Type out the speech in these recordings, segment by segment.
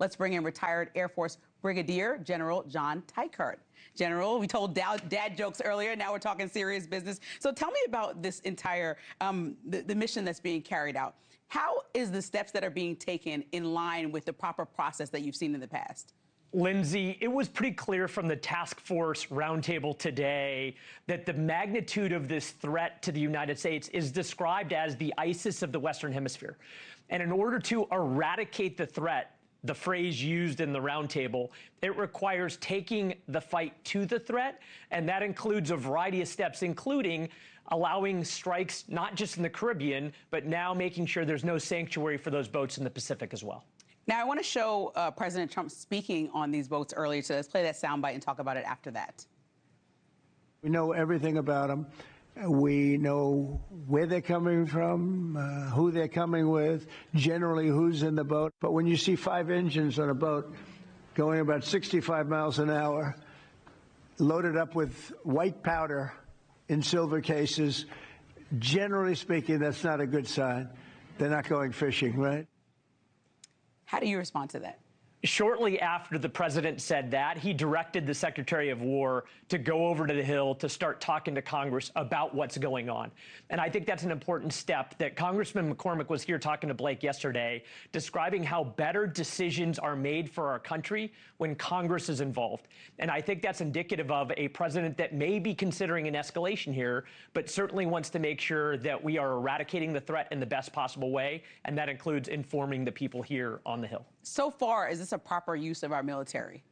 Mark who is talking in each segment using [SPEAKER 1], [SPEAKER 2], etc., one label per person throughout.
[SPEAKER 1] Let's bring in retired Air Force Brigadier General John Teichert. General, we told dad jokes earlier. Now we're talking serious business. So tell me about this entire the mission that's being carried out. How is the steps that are being taken in line with the proper process that you've seen in the past?
[SPEAKER 2] Lindsay, it was pretty clear from the task force roundtable today that the magnitude of this threat to the United States is described as the ISIS of the Western Hemisphere. And in order to eradicate the threat, the phrase used in the roundtable, it requires taking the fight to the threat, and that includes a variety of steps, including allowing strikes not just in the Caribbean, but now making sure there's no sanctuary for those boats in the Pacific as well.
[SPEAKER 1] Now, I want to show President Trump speaking on these boats earlier, so let's play that soundbite and talk about it after that.
[SPEAKER 3] We know everything about them. We know where they're coming from, who they're coming with, generally who's in the boat. But when you see 5 engines on a boat going about 65 miles an hour, loaded up with white powder in silver cases, generally speaking, that's not a good sign. They're not going fishing, right?
[SPEAKER 1] How do you respond to that?
[SPEAKER 2] Shortly after the president said that, he directed the Secretary of War to go over to the Hill to start talking to Congress about what's going on. And I think that's an important step that Congressman McCormick was here talking to Blake yesterday, describing how better decisions are made for our country when Congress is involved. And I think that's indicative of a president that may be considering an escalation here, but certainly wants to make sure that we are eradicating the threat in the best possible way. And that includes informing the people here on the Hill.
[SPEAKER 1] So far, is this a proper use of our military?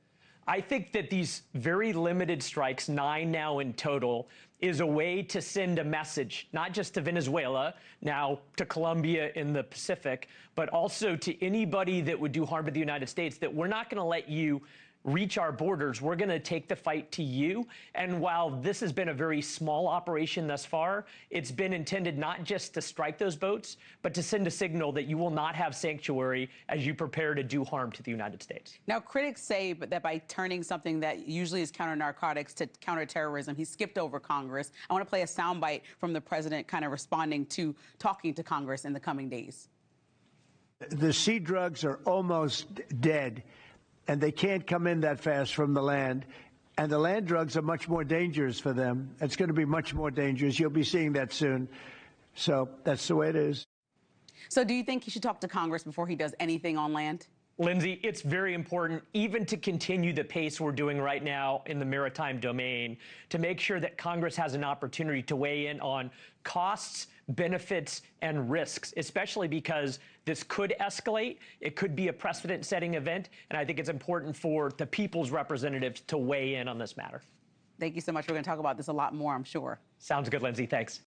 [SPEAKER 2] I think that these very limited strikes, 9 now in total, is a way to send a message, not just to Venezuela, now to Colombia in the Pacific, but also to anybody that would do harm to the United States, that we're not going to let you reach our borders. We're going to take the fight to you. And while this has been a very small operation thus far, it's been intended not just to strike those boats, but to send a signal that you will not have sanctuary as you prepare to do harm to the United States.
[SPEAKER 1] Now, critics say that by turning something that usually is counter-narcotics to counter-terrorism, he skipped over Congress. I want to play a soundbite from the president kind of responding to talking to Congress in the coming days.
[SPEAKER 3] The sea drugs are almost dead, and they can't come in that fast from the land. And the land drugs are much more dangerous for them. It's going to be much more dangerous. You'll be seeing that soon. So that's the way it is.
[SPEAKER 1] So do you think he should talk to Congress before he does anything on land?
[SPEAKER 2] Lindsay, it's very important, even to continue the pace we're doing right now in the maritime domain, to make sure that Congress has an opportunity to weigh in on costs, benefits, and risks, especially because this could escalate. It could be a precedent-setting event, and I think it's important for the people's representatives to weigh in on this matter.
[SPEAKER 1] Thank you so much. We're going to talk about this a lot more, I'm sure.
[SPEAKER 2] Sounds good, Lindsay. Thanks.